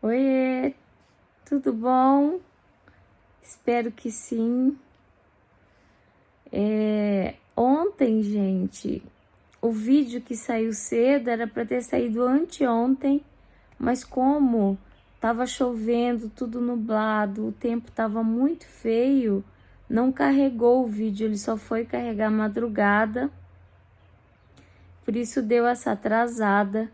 Oiê, tudo bom? Espero que sim. Ontem, gente, o vídeo que saiu cedo era para ter saído anteontem, mas como tava chovendo, tudo nublado, o tempo tava muito feio, não carregou o vídeo, ele só foi carregar madrugada. Por isso deu essa atrasada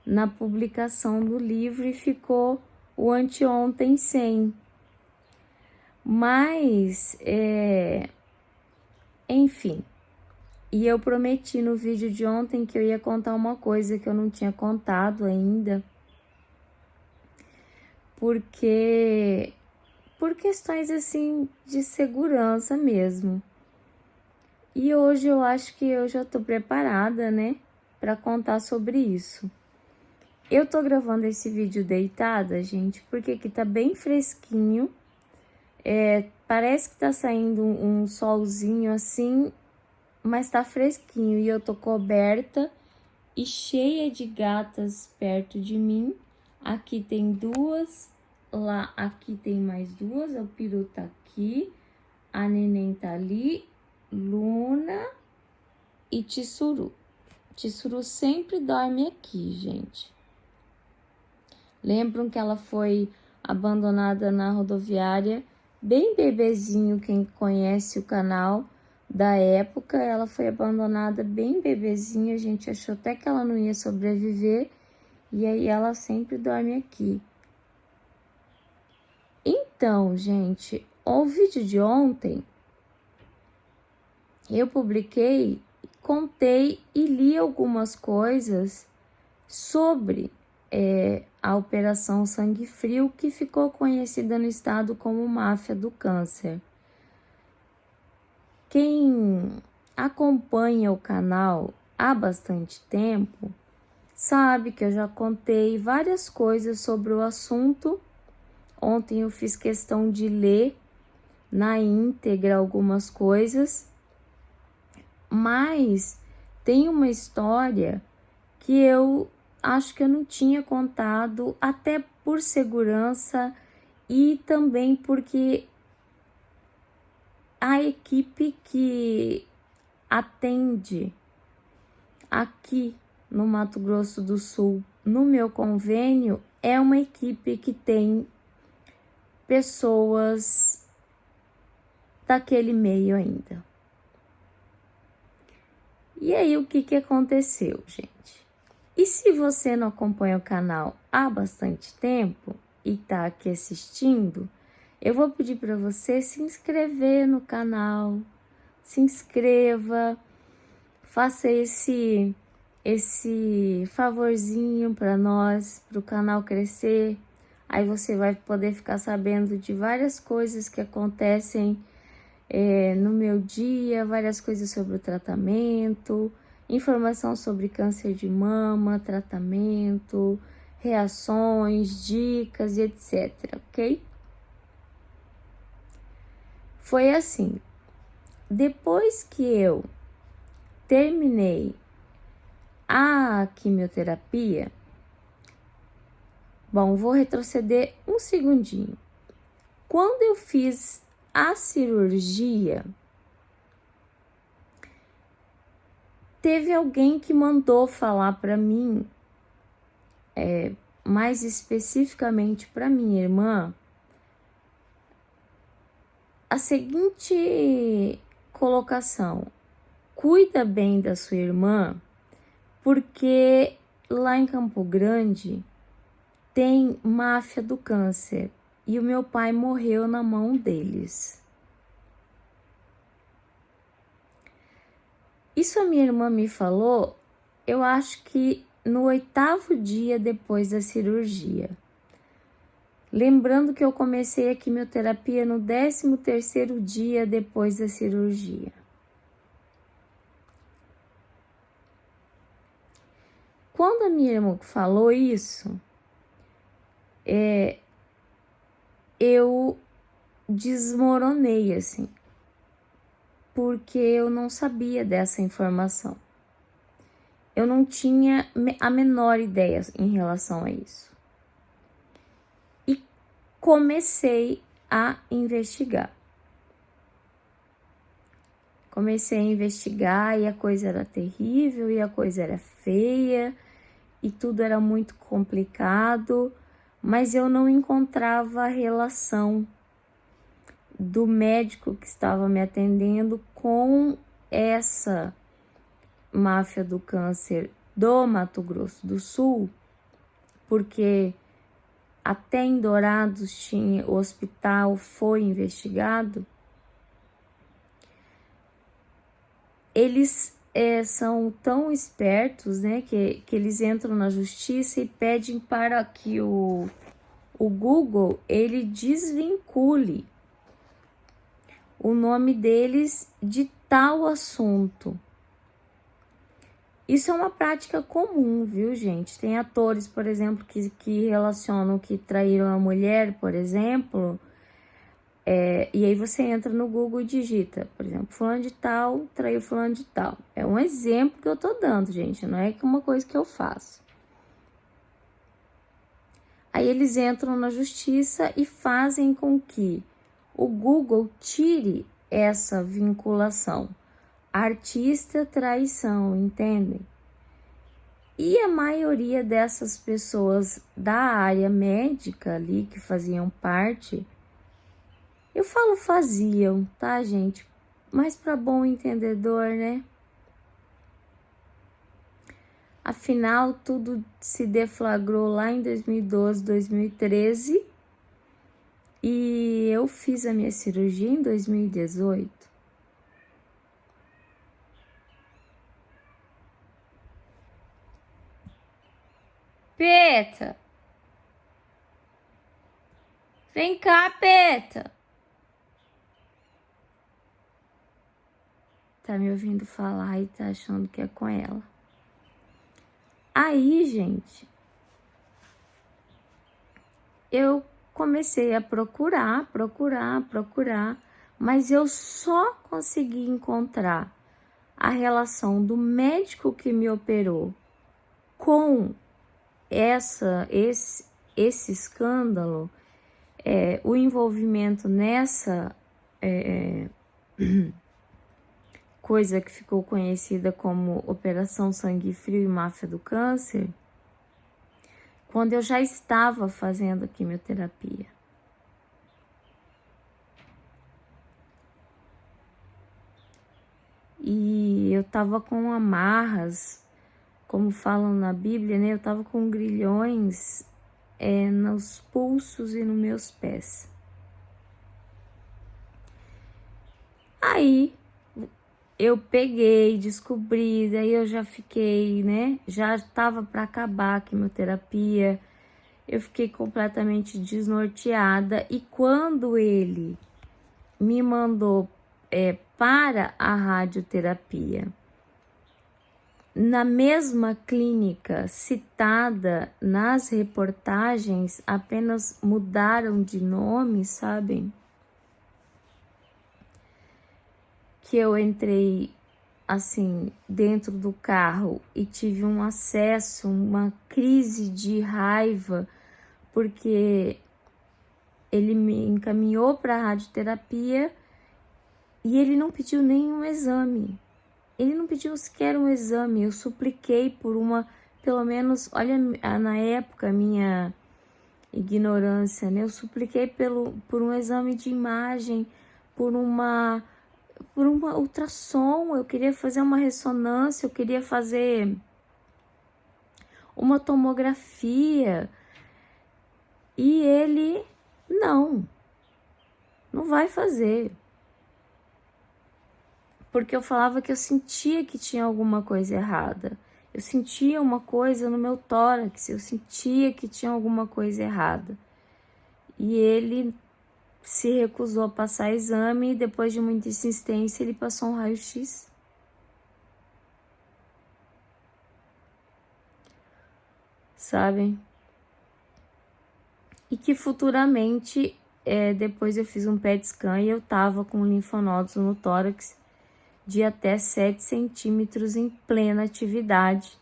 na publicação do livro e ficou o anteontem sem. Mas, enfim, e eu prometi no vídeo de ontem que eu ia contar uma coisa que eu não tinha contado ainda, porque por questões assim de segurança mesmo. E hoje eu acho que eu já tô preparada, né, para contar sobre isso. Eu tô gravando esse vídeo deitada, gente, porque aqui tá bem fresquinho. Parece que tá saindo um solzinho assim, mas tá fresquinho e eu tô coberta e cheia de gatas perto de mim. Aqui tem duas, lá aqui tem mais duas, o peru tá aqui, a neném tá ali, Luna e Tissuru. Tissuru sempre dorme aqui, gente. Lembram que ela foi abandonada na rodoviária, bem bebezinho, quem conhece o canal da época, ela foi abandonada bem bebezinha, a gente achou até que ela não ia sobreviver, e aí ela sempre dorme aqui. Então, gente, o vídeo de ontem, eu publiquei, contei e li algumas coisas sobre a Operação Sangue Frio, que ficou conhecida no estado como Máfia do Câncer. Quem acompanha o canal há bastante tempo sabe que eu já contei várias coisas sobre o assunto. Ontem eu fiz questão de ler na íntegra algumas coisas, mas tem uma história que eu acho que eu não tinha contado, até por segurança e também porque a equipe que atende aqui no Mato Grosso do Sul, no meu convênio, é uma equipe que tem pessoas daquele meio ainda. E aí, o que aconteceu, gente? E se você não acompanha o canal há bastante tempo e tá aqui assistindo, eu vou pedir para você se inscrever no canal, se inscreva, faça esse favorzinho para nós, para o canal crescer. Aí você vai poder ficar sabendo de várias coisas que acontecem no meu dia, várias coisas sobre o tratamento, informação sobre câncer de mama, tratamento, reações, dicas e etc, ok? Foi assim, depois que eu terminei a quimioterapia, bom, vou retroceder um segundinho. Quando eu fiz a cirurgia, teve alguém que mandou falar para mim, mais especificamente para minha irmã, a seguinte colocação: cuida bem da sua irmã, porque lá em Campo Grande tem máfia do câncer e o meu pai morreu na mão deles. Isso a minha irmã me falou, eu acho que no 8º dia depois da cirurgia. Lembrando que eu comecei a quimioterapia no 13º dia depois da cirurgia. Quando a minha irmã falou isso, eu desmoronei assim, porque eu não sabia dessa informação. Eu não tinha a menor ideia em relação a isso. comecei a investigar. Comecei a investigar e a coisa era terrível, e a coisa era feia, e tudo era muito complicado, mas eu não encontrava a relação do médico que estava me atendendo com essa máfia do câncer do Mato Grosso do Sul, porque até em Dourados tinha, o hospital foi investigado. Eles são tão espertos, né, que eles entram na justiça e pedem para que o Google ele desvincule o nome deles de tal assunto. Isso é uma prática comum, viu, gente? Tem atores, por exemplo, que relacionam que traíram a mulher, por exemplo, e aí você entra no Google e digita, por exemplo, fulano de tal traiu fulano de tal. É um exemplo que eu tô dando, gente, não é uma coisa que eu faço. Aí eles entram na justiça e fazem com que o Google tire essa vinculação. Artista, traição, entendem? E a maioria dessas pessoas da área médica ali, que faziam parte, eu falo faziam, tá, gente? Mas para bom entendedor, né? Afinal, tudo se deflagrou lá em 2012, 2013, e eu fiz a minha cirurgia em 2018. Peta! Vem cá, Peta! Tá me ouvindo falar e tá achando que é com ela. Aí, gente, eu comecei a procurar, mas eu só consegui encontrar a relação do médico que me operou com esse escândalo, o envolvimento nessa coisa que ficou conhecida como Operação Sangue Frio e Máfia do Câncer, quando eu já estava fazendo a quimioterapia. E eu estava com amarras, como falam na Bíblia, né? Eu estava com grilhões nos pulsos e nos meus pés. Aí eu peguei, descobri, daí eu já fiquei, né? Já estava para acabar a quimioterapia, eu fiquei completamente desnorteada. E quando ele me mandou para a radioterapia, na mesma clínica citada nas reportagens, apenas mudaram de nome, sabem? Que eu entrei assim dentro do carro e tive um acesso, uma crise de raiva, porque ele me encaminhou para a radioterapia e ele não pediu nenhum exame. Ele não pediu sequer um exame. Eu supliquei por pelo menos, olha, na época, minha ignorância, né? Eu supliquei por um exame de imagem, por uma ultrassom. Eu queria fazer uma ressonância, eu queria fazer uma tomografia. E ele, não vai fazer. Porque eu falava que eu sentia que tinha alguma coisa errada. Eu sentia uma coisa no meu tórax, eu sentia que tinha alguma coisa errada. E ele se recusou a passar exame e depois de muita insistência ele passou um raio-x. Sabem? E que futuramente, depois eu fiz um PET scan e eu tava com linfonodos no tórax de até 7 centímetros em plena atividade.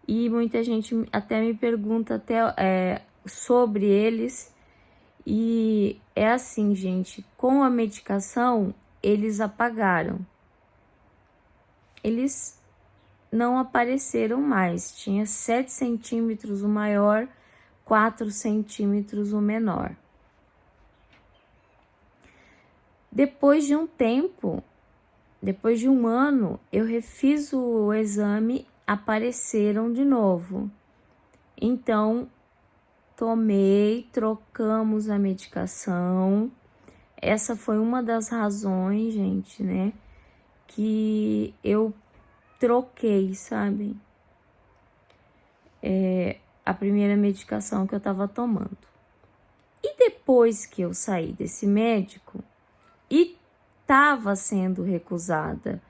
E muita gente até me pergunta sobre eles. E é assim, gente, com a medicação, eles apagaram. Eles não apareceram mais. Tinha 7 centímetros o maior, 4 centímetros o menor. Depois de um tempo, depois de um ano, eu refiz o exame, apareceram de novo. Então, trocamos a medicação. Essa foi uma das razões, gente, né, que eu troquei, sabe? A primeira medicação que eu tava tomando. E depois que eu saí desse médico e tava sendo recusada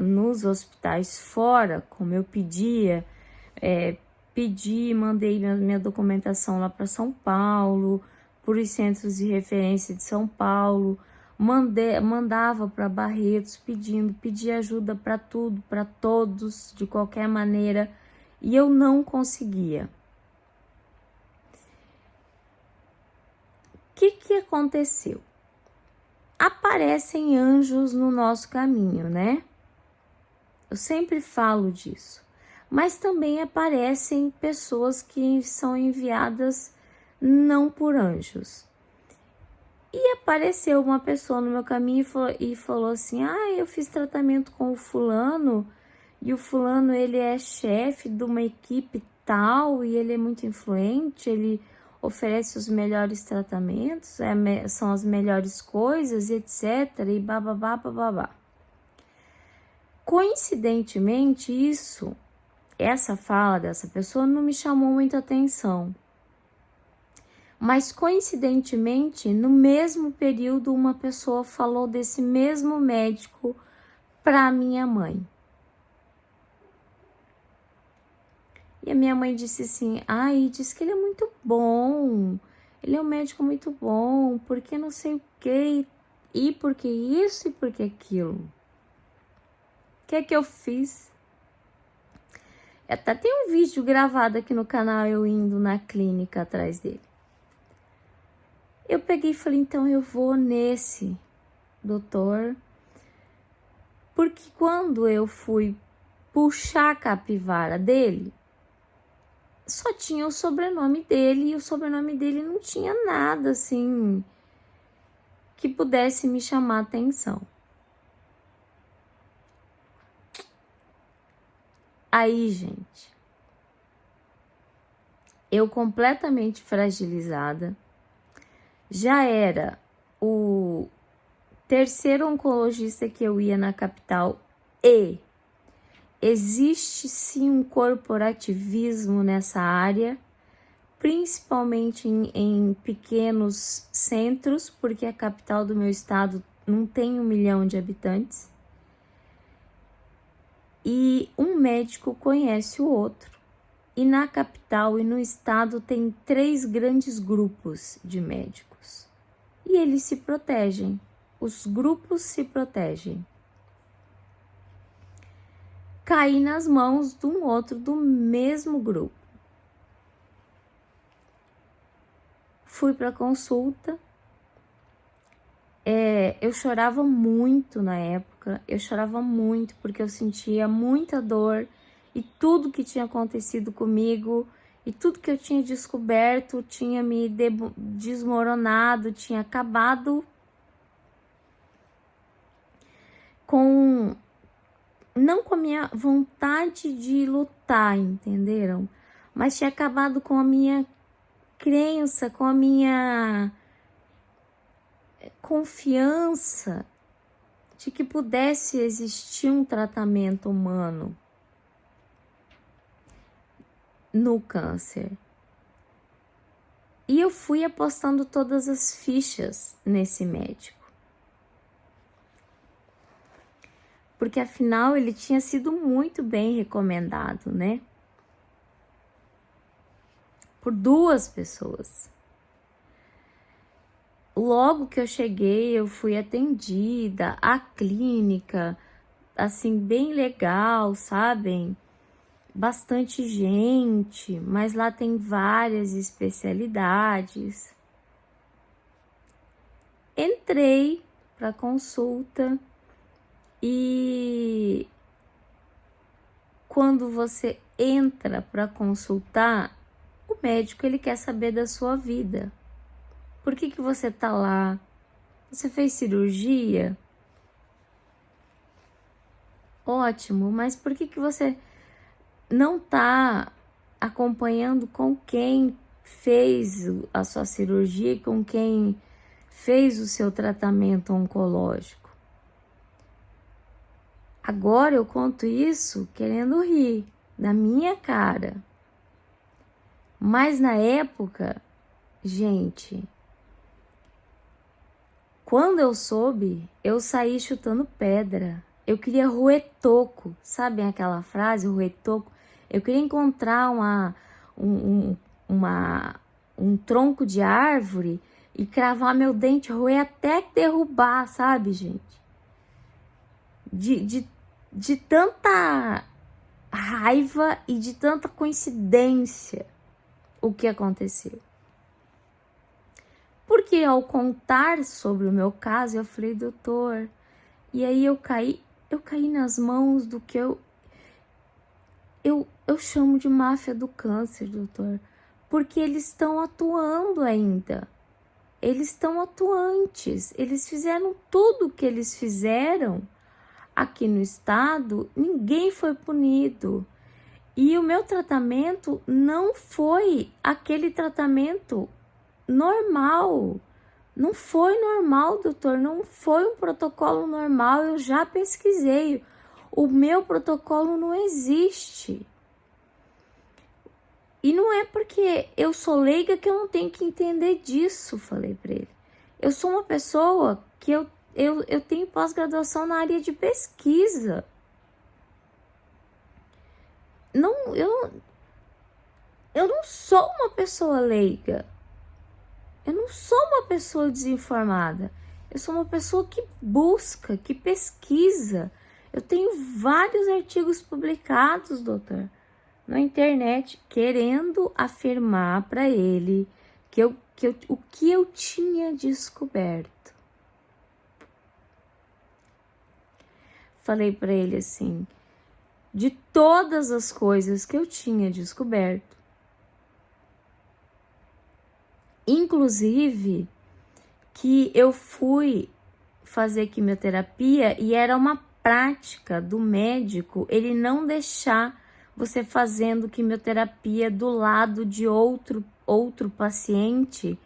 nos hospitais fora, como eu pedia, mandei minha documentação lá para São Paulo, por os centros de referência de São Paulo, mandava para Barretos pedia ajuda para tudo, para todos, de qualquer maneira, e eu não conseguia. O que aconteceu? Aparecem anjos no nosso caminho, né? Eu sempre falo disso. Mas também aparecem pessoas que são enviadas não por anjos. E apareceu uma pessoa no meu caminho e falou assim: eu fiz tratamento com o fulano, e o fulano ele é chefe de uma equipe tal, e ele é muito influente, ele oferece os melhores tratamentos, são as melhores coisas, etc. E bababá. Coincidentemente, essa fala dessa pessoa não me chamou muita atenção. Mas coincidentemente, no mesmo período, uma pessoa falou desse mesmo médico para minha mãe. E a minha mãe disse assim: diz que ele é muito bom, ele é um médico muito bom, porque não sei o que, e porque isso e porque aquilo. O que é que eu fiz? Até tem um vídeo gravado aqui no canal, eu indo na clínica atrás dele. Eu peguei e falei: então eu vou nesse doutor, porque quando eu fui puxar a capivara dele, só tinha o sobrenome dele, e o sobrenome dele não tinha nada assim que pudesse me chamar a atenção. Aí, gente, eu completamente fragilizada, já era o terceiro oncologista que eu ia na capital, e existe sim um corporativismo nessa área, principalmente em pequenos centros, porque a capital do meu estado não tem 1 milhão de habitantes. E um médico conhece o outro. E na capital e no estado tem 3 grandes grupos de médicos. E eles se protegem. Os grupos se protegem. Caí nas mãos de um outro do mesmo grupo. Fui para consulta. Eu chorava muito na época. Eu chorava muito porque eu sentia muita dor. E tudo que tinha acontecido comigo, e tudo que eu tinha descoberto, tinha me desmoronado, tinha acabado não com a minha vontade de lutar, entenderam? Mas tinha acabado com a minha crença, com a minha confiança de que pudesse existir um tratamento humano no câncer. E eu fui apostando todas as fichas nesse médico. Porque afinal ele tinha sido muito bem recomendado, né? Por 2 pessoas. Logo que eu cheguei, eu fui atendida, a clínica, assim, bem legal, sabem? Bastante gente, mas lá tem várias especialidades. entrei para consulta e quando você entra para consultar, o médico ele quer saber da sua vida. Por que você tá lá? Você fez cirurgia? Ótimo, mas por que você não tá acompanhando com quem fez a sua cirurgia e com quem fez o seu tratamento oncológico? Agora eu conto isso querendo rir da minha cara. Mas na época, gente, quando eu soube, eu saí chutando pedra. Eu queria roer toco, sabem aquela frase, roer toco? Eu queria encontrar um tronco de árvore e cravar meu dente, roer até derrubar, sabe, gente? De tanta raiva e de tanta coincidência o que aconteceu. Porque ao contar sobre o meu caso, eu falei, doutor, e aí eu caí nas mãos do que eu chamo de máfia do câncer, doutor, porque eles estão atuando ainda. Eles estão atuantes, eles fizeram tudo o que eles fizeram aqui no estado, ninguém foi punido. E o meu tratamento não foi aquele tratamento normal. Não foi normal, doutor, não foi um protocolo normal, eu já pesquisei. O meu protocolo não existe. E não é porque eu sou leiga que eu não tenho que entender disso, falei para ele. Eu sou uma pessoa que eu tenho pós-graduação na área de pesquisa. Eu não sou uma pessoa leiga. Eu não sou uma pessoa desinformada. Eu sou uma pessoa que busca, que pesquisa. Eu tenho vários artigos publicados, doutor, na internet, querendo afirmar para ele o que eu tinha descoberto. Falei para ele assim, de todas as coisas que eu tinha descoberto, inclusive que eu fui fazer quimioterapia e era uma prática do médico ele não deixar você fazendo quimioterapia do lado de outro paciente,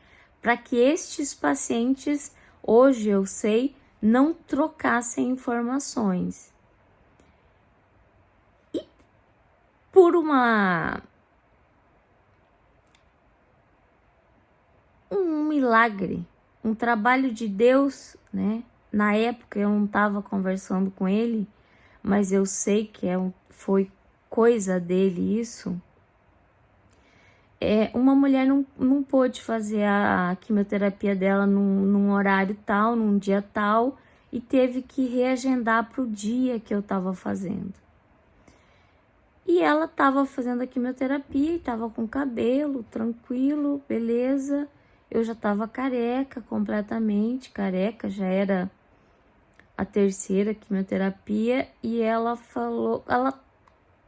para que estes pacientes, hoje eu sei, não trocassem informações. E por um milagre, um trabalho de Deus, né? Na época eu não estava conversando com ele, mas eu sei que foi coisa dele isso. Uma mulher não pôde fazer a quimioterapia dela num horário tal, num dia tal, e teve que reagendar para o dia que eu estava fazendo. E ela estava fazendo a quimioterapia e estava com cabelo tranquilo, beleza. Eu já estava careca, completamente careca, já era a terceira quimioterapia, e ela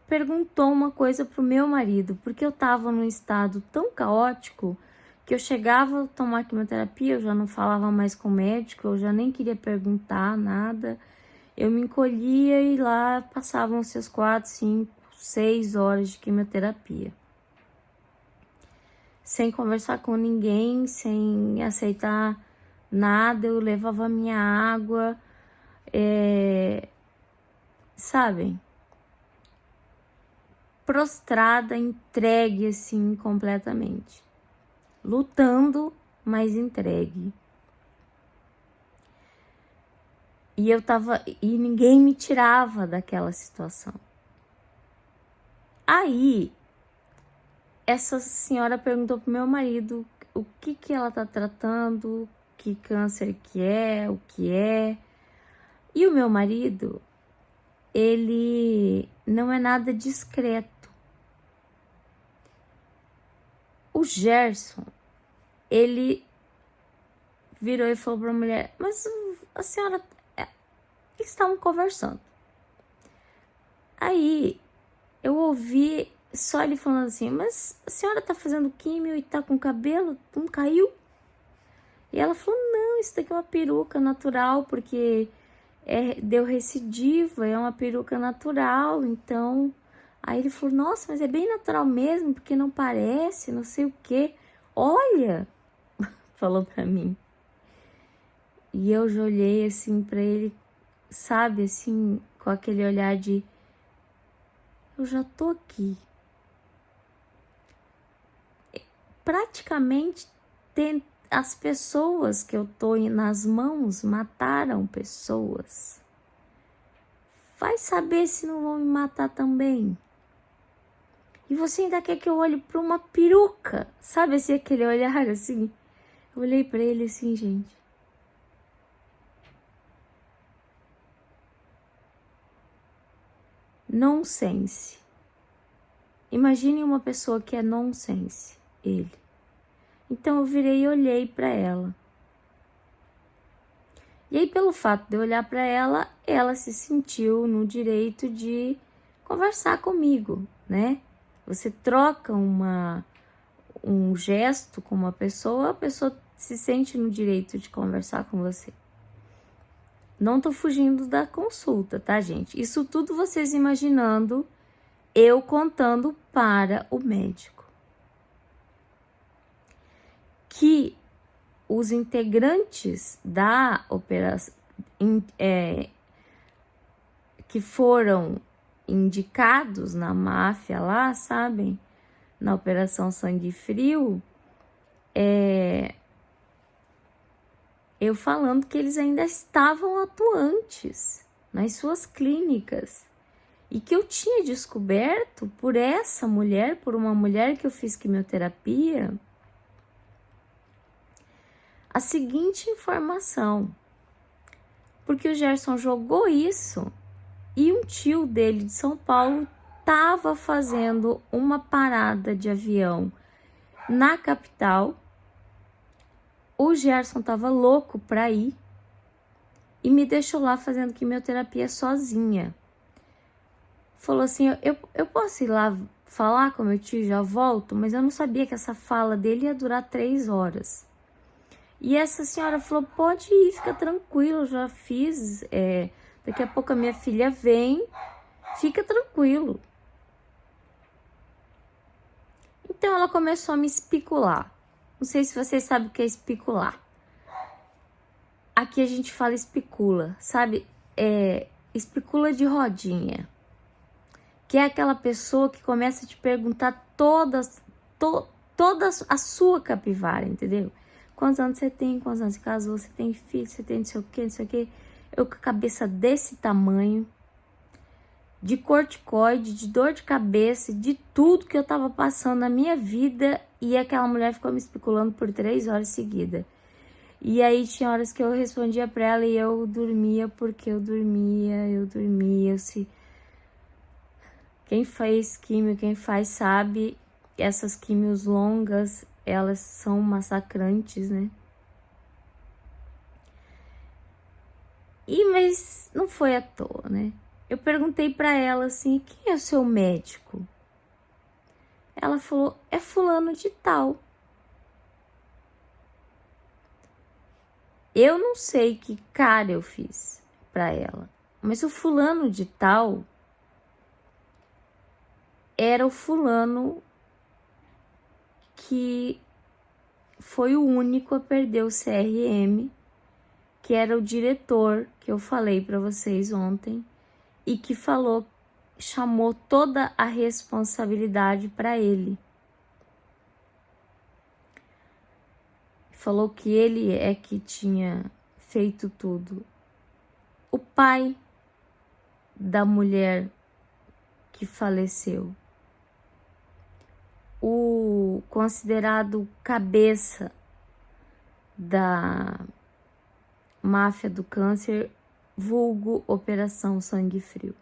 perguntou uma coisa pro meu marido, porque eu estava num estado tão caótico que eu chegava a tomar quimioterapia, eu já não falava mais com o médico, eu já nem queria perguntar nada, eu me encolhia e lá passavam seus 4, 5, 6 horas de quimioterapia. Sem conversar com ninguém, sem aceitar nada, eu levava minha água, sabem? Prostrada, entregue assim completamente. Lutando, mas entregue. E ninguém me tirava daquela situação. Aí, essa senhora perguntou pro meu marido o que ela tá tratando, que câncer que é, o que é. E o meu marido, ele não é nada discreto. O Gerson, ele virou e falou pra mulher, mas a senhora... Eles estavam conversando. Aí, eu ouvi só ele falando assim, mas a senhora tá fazendo químio e tá com o cabelo, não caiu? E ela falou, não, isso daqui é uma peruca natural, porque deu recidiva, é uma peruca natural, então... Aí ele falou, nossa, mas é bem natural mesmo, porque não parece, não sei o quê. Olha, falou pra mim. E eu já olhei assim pra ele, sabe, assim, com aquele olhar de... Eu já tô aqui. Praticamente, as pessoas que eu tô nas mãos mataram pessoas. Vai saber se não vão me matar também. E você ainda quer que eu olhe para uma peruca? Sabe assim, aquele olhar assim? Eu olhei para ele assim, gente. Nonsense. Imagine uma pessoa que é nonsense, ele. Então eu virei e olhei para ela. E aí, pelo fato de eu olhar para ela, ela se sentiu no direito de conversar comigo, né? Você troca um gesto com uma pessoa, a pessoa se sente no direito de conversar com você. Não tô fugindo da consulta, tá, gente? Isso tudo vocês imaginando, eu contando para o médico. Que os integrantes da operação, que foram indicados na máfia lá, sabem? Na Operação Sangue Frio, eu falando que eles ainda estavam atuantes nas suas clínicas. E que eu tinha descoberto por essa mulher, por uma mulher que eu fiz quimioterapia, a seguinte informação. Porque o Gerson jogou isso e um tio dele de São Paulo estava fazendo uma parada de avião na capital. O Gerson estava louco para ir e me deixou lá fazendo quimioterapia sozinha. Falou assim, eu posso ir lá falar com meu tio, já volto? Mas eu não sabia que essa fala dele ia durar 3 horas. E essa senhora falou, pode ir, fica tranquilo, já fiz, daqui a pouco a minha filha vem, fica tranquilo. Então ela começou a me especular. Não sei se vocês sabem o que é especular. Aqui a gente fala especula, sabe? Especula de rodinha. Que é aquela pessoa que começa a te perguntar toda a sua capivara, entendeu? Quantos anos você tem, quantos anos você casou, você tem filho, você tem não sei o que, não sei o que. Eu com a cabeça desse tamanho, de corticoide, de dor de cabeça, de tudo que eu tava passando na minha vida. E aquela mulher ficou me especulando por 3 horas seguidas. E aí tinha horas que eu respondia pra ela e eu dormia, porque eu dormia. Quem faz químio, quem faz sabe, essas químios longas, elas são massacrantes, né? Mas não foi à toa, né? Eu perguntei pra ela assim, quem é o seu médico? Ela falou, é fulano de tal. Eu não sei que cara eu fiz pra ela, mas o fulano de tal era o fulano que foi o único a perder o CRM, que era o diretor que eu falei para vocês ontem e que chamou toda a responsabilidade para ele. Falou que ele é que tinha feito tudo. O pai da mulher que faleceu, o considerado cabeça da máfia do câncer, vulgo Operação Sangue Frio.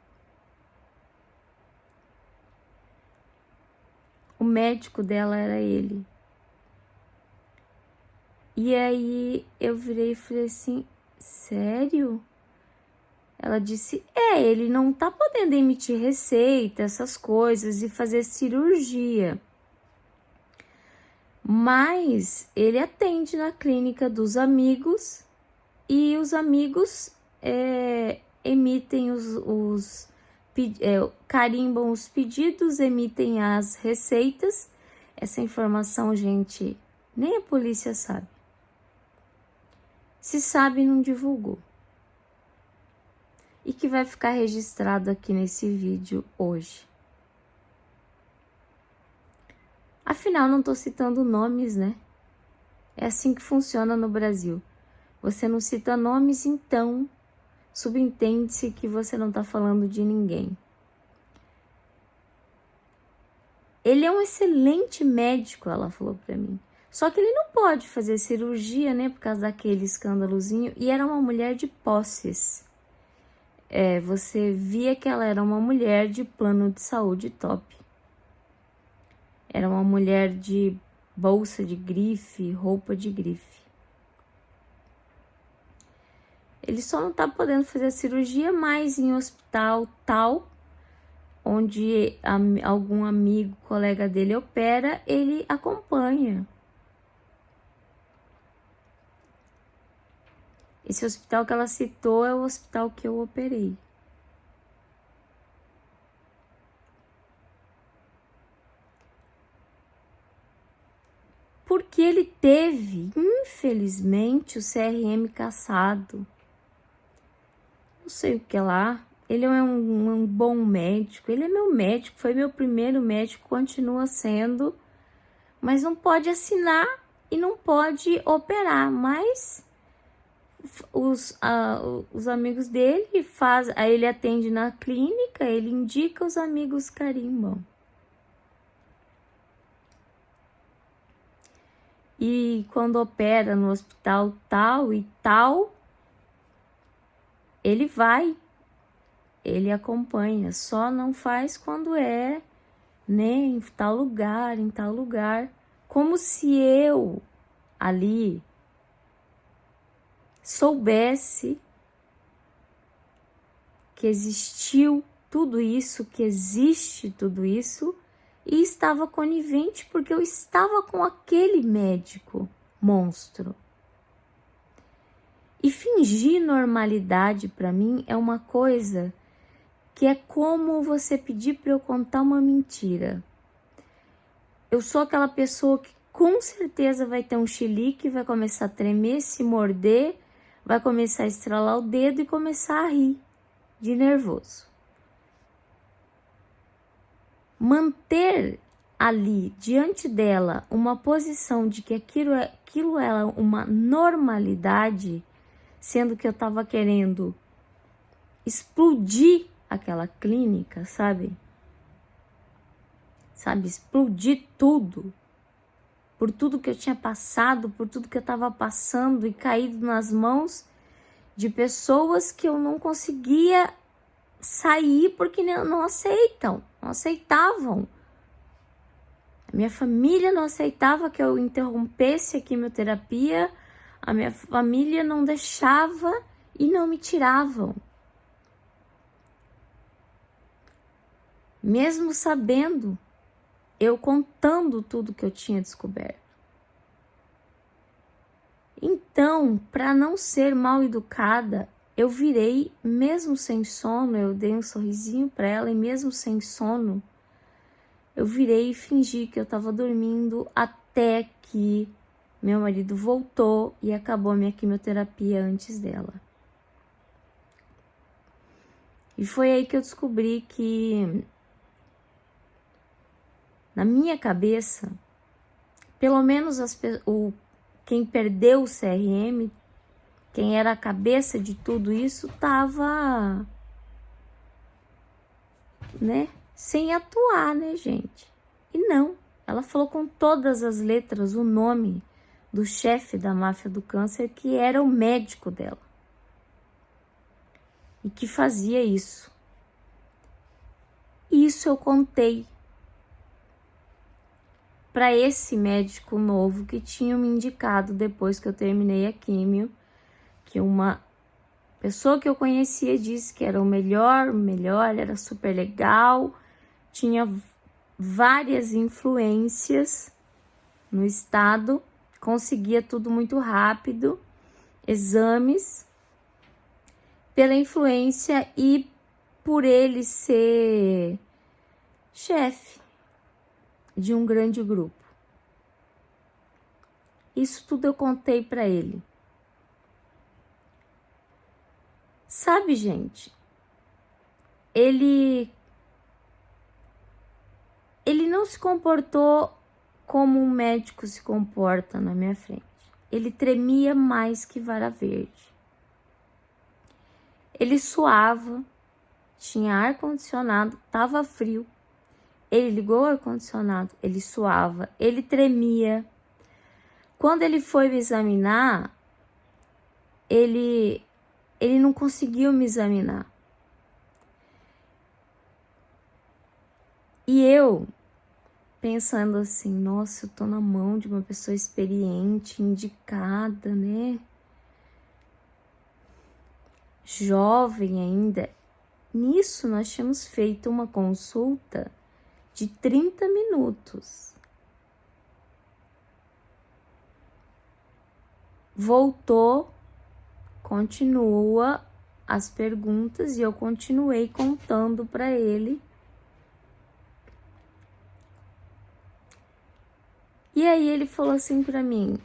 O médico dela era ele. E aí eu virei e falei assim, sério? Ela disse, ele não tá podendo emitir receita, essas coisas, e fazer cirurgia. Mas ele atende na clínica dos amigos e os amigos emitem carimbam os pedidos, emitem as receitas. Essa informação, gente, nem a polícia sabe. Se sabe, não divulgou. E que vai ficar registrado aqui nesse vídeo hoje. Afinal, não estou citando nomes, né? É assim que funciona no Brasil. Você não cita nomes, então subentende-se que você não está falando de ninguém. Ele é um excelente médico, ela falou para mim. Só que ele não pode fazer cirurgia, né? Por causa daquele escândalozinho. E era uma mulher de posses. Você via que ela era uma mulher de plano de saúde top. Era uma mulher de bolsa de grife, roupa de grife. Ele só não tá podendo fazer a cirurgia mais em hospital tal, onde algum amigo, colega dele opera, ele acompanha. Esse hospital que ela citou é o hospital que eu operei. Porque ele teve, infelizmente, o CRM cassado. Não sei o que lá. Ele é um bom médico. Ele é meu médico, foi meu primeiro médico, continua sendo. Mas não pode assinar e não pode operar. Mas os amigos dele aí ele atende na clínica, ele indica, os amigos carimbam. E quando opera no hospital tal e tal, ele vai, ele acompanha, só não faz quando né, em tal lugar, como se eu ali soubesse que existiu tudo isso, que existe tudo isso, e estava conivente porque eu estava com aquele médico monstro. E fingir normalidade para mim é uma coisa que é como você pedir para eu contar uma mentira. Eu sou aquela pessoa que com certeza vai ter um chilique, vai começar a tremer, se morder, vai começar a estralar o dedo e começar a rir de nervoso. Manter ali diante dela uma posição de que aquilo era uma normalidade, sendo que eu estava querendo explodir aquela clínica, sabe? Explodir tudo. Por tudo que eu tinha passado, por tudo que eu estava passando e caído nas mãos de pessoas que eu não conseguia sair porque não aceitavam. A minha família não aceitava que eu interrompesse a quimioterapia, a minha família não deixava e não me tiravam. Mesmo sabendo, eu contando tudo que eu tinha descoberto. Então, para não ser mal educada, eu virei, mesmo sem sono, eu dei um sorrisinho para ela e mesmo sem sono, eu virei e fingi que eu estava dormindo até que meu marido voltou e acabou a minha quimioterapia antes dela. E foi aí que eu descobri que, na minha cabeça, pelo menos quem perdeu o CRM, quem era a cabeça de tudo isso, estava, né, sem atuar, né, gente? E não, ela falou com todas as letras o nome do chefe da máfia do câncer, que era o médico dela. E que fazia isso. Isso eu contei para esse médico novo que tinha me indicado depois que eu terminei a químio, que uma pessoa que eu conhecia disse que era o melhor, era super legal, tinha várias influências no estado, conseguia tudo muito rápido, exames, pela influência e por ele ser chefe de um grande grupo. Isso tudo eu contei para ele. Sabe, gente, ele não se comportou como um médico se comporta na minha frente. Ele tremia mais que vara verde. Ele suava, tinha ar-condicionado, tava frio. Ele ligou o ar-condicionado, ele suava, ele tremia. Quando ele foi me examinar, ele não conseguiu me examinar. E eu, pensando assim, nossa, eu tô na mão de uma pessoa experiente, indicada, né? Jovem ainda. Nisso, nós tínhamos feito uma consulta de 30 minutos. Voltou, continua as perguntas e eu continuei contando para ele. E aí ele falou assim para mim: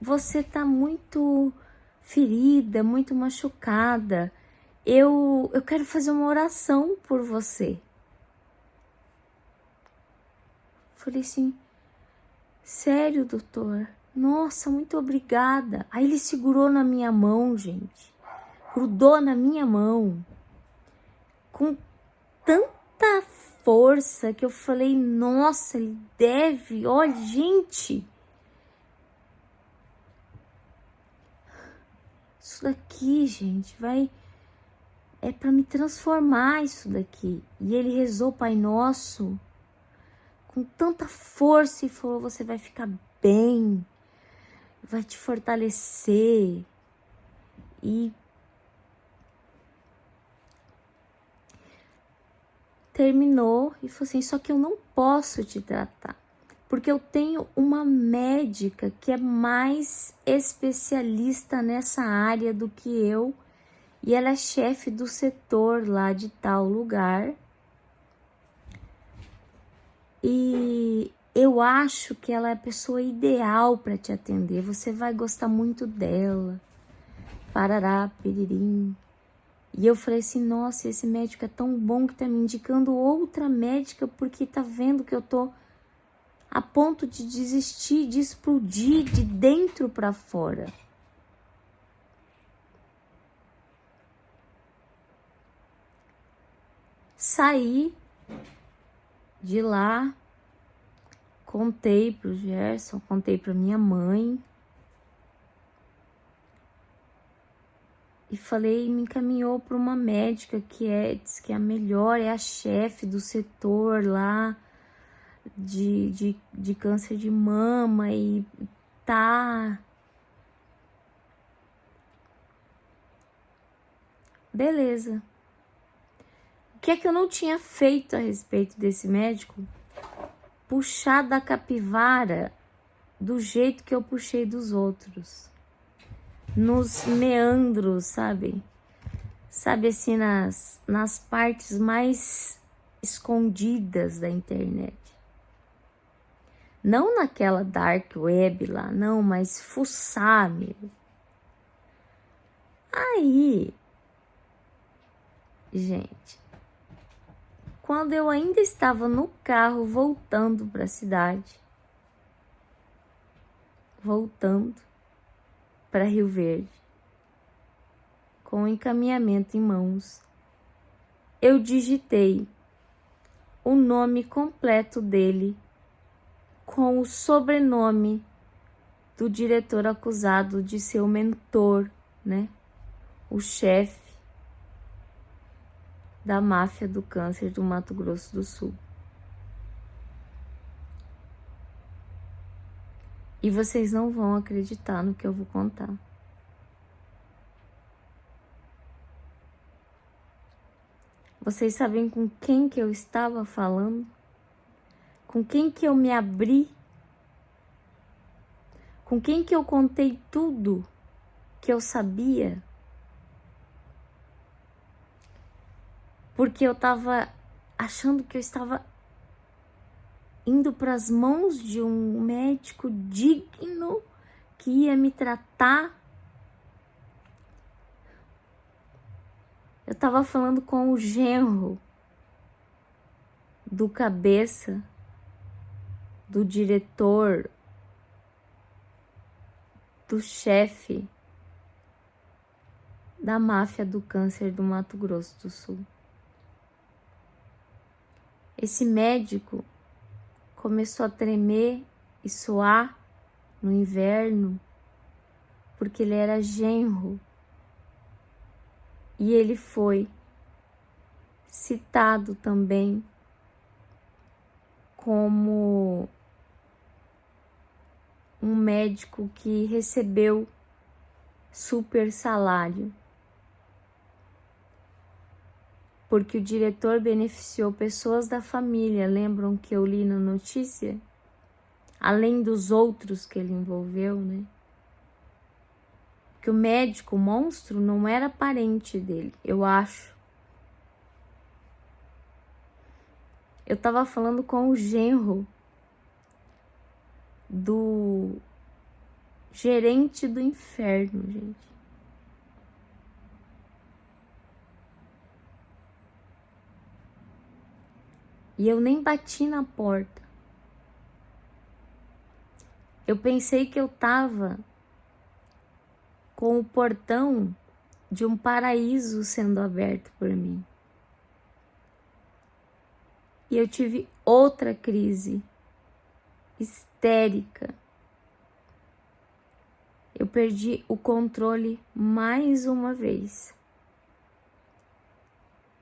você tá muito ferida, muito machucada. Eu quero fazer uma oração por você. Falei assim: sério, doutor? Nossa, muito obrigada. Aí ele segurou na minha mão, gente. Grudou na minha mão. Com tanta força que eu falei, nossa, ele deve, olha, gente. Isso daqui, gente, é para me transformar isso daqui. E ele rezou Pai Nosso com tanta força e falou: você vai ficar bem, vai te fortalecer. E terminou e falou assim: só que eu não posso te tratar, porque eu tenho uma médica que é mais especialista nessa área do que eu, e ela é chefe do setor lá de tal lugar. E eu acho que ela é a pessoa ideal para te atender. Você vai gostar muito dela. Parará, piririm. E eu falei assim: nossa, esse médico é tão bom que tá me indicando outra médica, porque tá vendo que eu tô a ponto de desistir, de explodir de dentro para fora. Saí de lá, contei pro Gerson, contei pra minha mãe e falei, me encaminhou para uma médica diz que é a melhor, é a chefe do setor lá de câncer de mama e tá. Beleza. O que é que eu não tinha feito a respeito desse médico? Puxar da capivara do jeito que eu puxei dos outros. Nos meandros, sabe? Sabe assim, nas partes mais escondidas da internet. Não naquela dark web lá, não, mas fuçar mesmo. Aí, gente, quando eu ainda estava no carro voltando para a cidade, voltando para Rio Verde, com o encaminhamento em mãos, eu digitei o nome completo dele com o sobrenome do diretor acusado de ser o mentor, né? O chefe da máfia do câncer do Mato Grosso do Sul. E vocês não vão acreditar no que eu vou contar. Vocês sabem com quem que eu estava falando? Com quem que eu me abri? Com quem que eu contei tudo que eu sabia? Porque eu estava achando que eu estava indo para as mãos de um médico digno que ia me tratar. Eu estava falando com o genro do cabeça, do diretor, do chefe da máfia do câncer do Mato Grosso do Sul. Esse médico começou a tremer e suar no inverno porque ele era genro e ele foi citado também como um médico que recebeu super salário, porque o diretor beneficiou pessoas da família. Lembram que eu li na notícia? Além dos outros que ele envolveu, né? Que o médico, o monstro, não era parente dele, eu acho. Eu tava falando com o genro do gerente do inferno, gente. E eu nem bati na porta. Eu pensei que eu tava com o portão de um paraíso sendo aberto por mim. E eu tive outra crise histérica. Eu perdi o controle mais uma vez.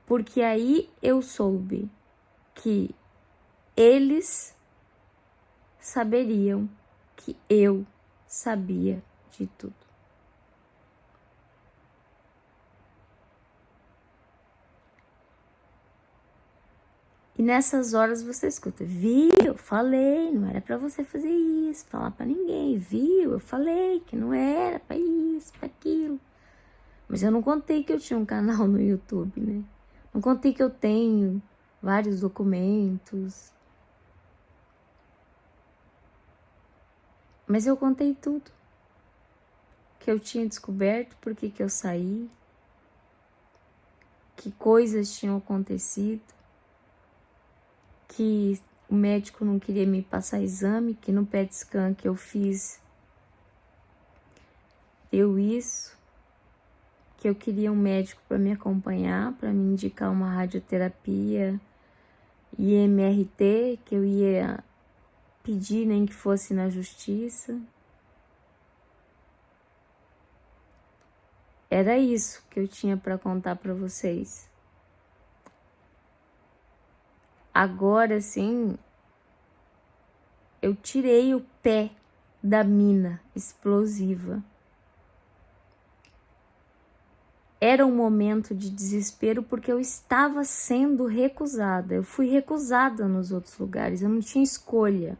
Porque aí eu soube que eles saberiam que eu sabia de tudo. E nessas horas você escuta, viu? Eu falei, não era pra você fazer isso, falar pra ninguém, viu? Eu falei que não era pra isso, pra aquilo. Mas eu não contei que eu tinha um canal no YouTube, né? Não contei que eu tenho vários documentos. Mas eu contei tudo. Que eu tinha descoberto, por que eu saí, que coisas tinham acontecido, que o médico não queria me passar exame, que no PET scan que eu fiz deu isso, que eu queria um médico para me acompanhar, para me indicar uma radioterapia IMRT, que eu ia pedir nem que fosse na justiça. Era isso que eu tinha para contar para vocês. Agora sim, eu tirei o pé da mina explosiva. Era um momento de desespero porque eu estava sendo recusada. Eu fui recusada nos outros lugares, eu não tinha escolha.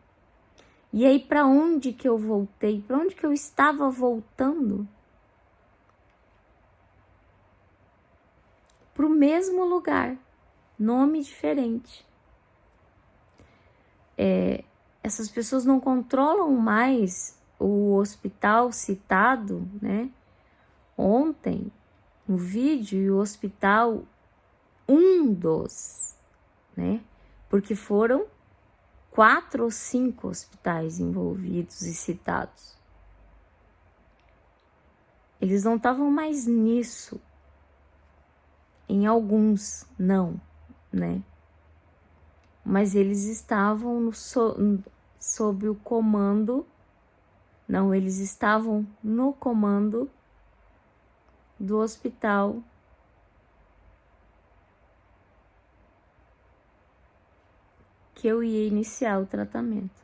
E aí, para onde que eu voltei? Para onde que eu estava voltando? Para o mesmo lugar, nome diferente. Essas pessoas não controlam mais o hospital citado, né? Ontem, no vídeo, e o hospital, um dos, né? Porque foram 4 ou 5 hospitais envolvidos e citados. Eles não estavam mais nisso. Em alguns, não, né? Mas eles estavam sob o comando, não, eles estavam no comando do hospital que eu ia iniciar o tratamento.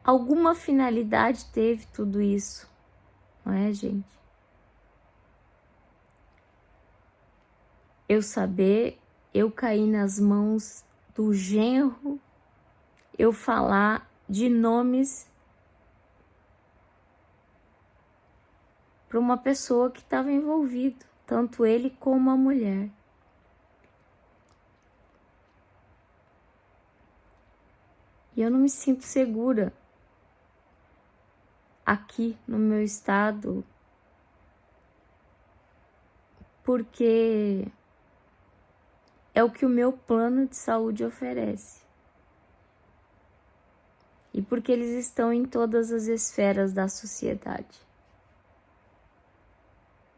Alguma finalidade teve tudo isso, não é, gente? Eu cair nas mãos do genro, eu falar de nomes para uma pessoa que estava envolvido, tanto ele como a mulher. E eu não me sinto segura aqui no meu estado, porque é o que o meu plano de saúde oferece. E porque eles estão em todas as esferas da sociedade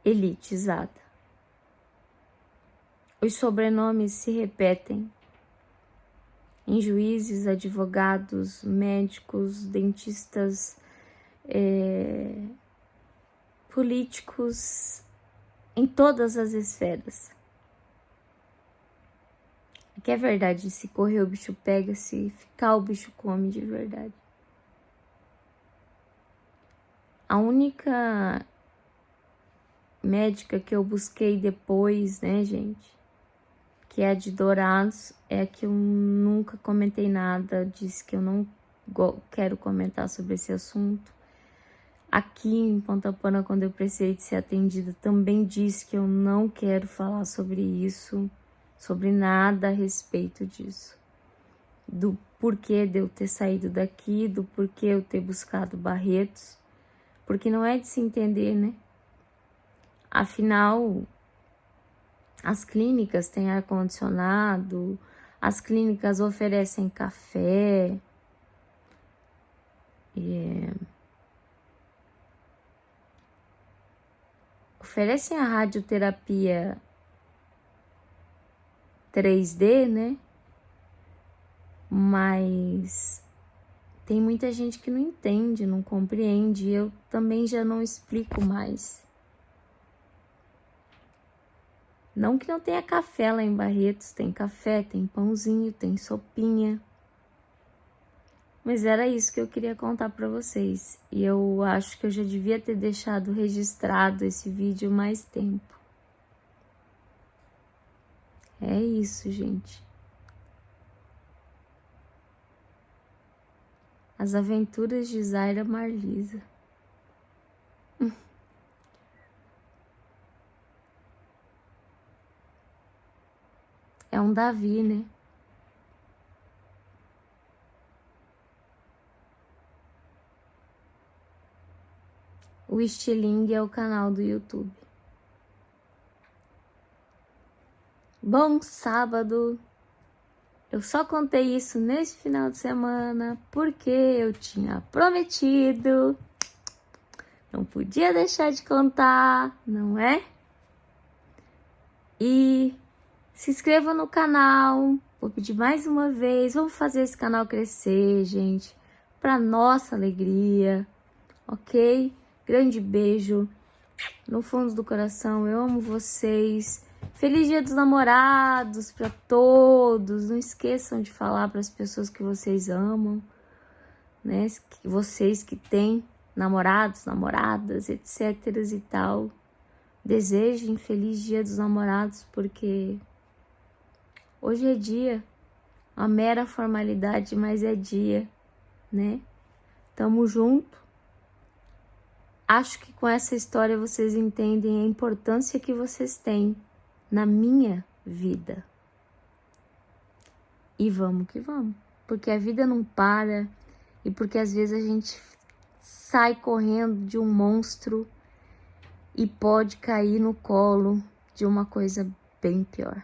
elitizada. Os sobrenomes se repetem em juízes, advogados, médicos, dentistas, políticos, em todas as esferas. Que é verdade, se correr o bicho pega, se ficar o bicho come de verdade. A única médica que eu busquei depois, né, gente, que é a de Dourados, é a que eu nunca comentei nada, disse que eu não quero comentar sobre esse assunto. Aqui em Ponta Porã, quando eu precisei de ser atendida, também disse que eu não quero falar sobre isso, sobre nada a respeito disso. Do porquê de eu ter saído daqui, do porquê eu ter buscado Barretos, porque não é de se entender, né? Afinal, as clínicas têm ar-condicionado, as clínicas oferecem café, oferecem a radioterapia 3D, né? Mas tem muita gente que não entende, não compreende. Eu também já não explico mais. Não que não tenha café lá em Barretos, tem café, tem pãozinho, tem sopinha. Mas era isso que eu queria contar para vocês. E eu acho que eu já devia ter deixado registrado esse vídeo mais tempo. É isso, gente. As aventuras de Zaira Marlisa. É um Davi, né? O Estilingue é o canal do YouTube. Bom sábado! Eu só contei isso nesse final de semana porque eu tinha prometido. Não podia deixar de contar, não é? E se inscreva no canal. Vou pedir mais uma vez. Vamos fazer esse canal crescer, gente. Para nossa alegria, ok? Grande beijo no fundo do coração. Eu amo vocês. Feliz Dia dos Namorados para todos. Não esqueçam de falar para as pessoas que vocês amam, né? Vocês que têm namorados, namoradas, etc. e tal. Desejem Feliz Dia dos Namorados, porque hoje é dia, uma mera formalidade, mas é dia, né? Tamo junto. Acho que com essa história vocês entendem a importância que vocês têm na minha vida. E vamos que vamos, porque a vida não para e porque às vezes a gente sai correndo de um monstro e pode cair no colo de uma coisa bem pior.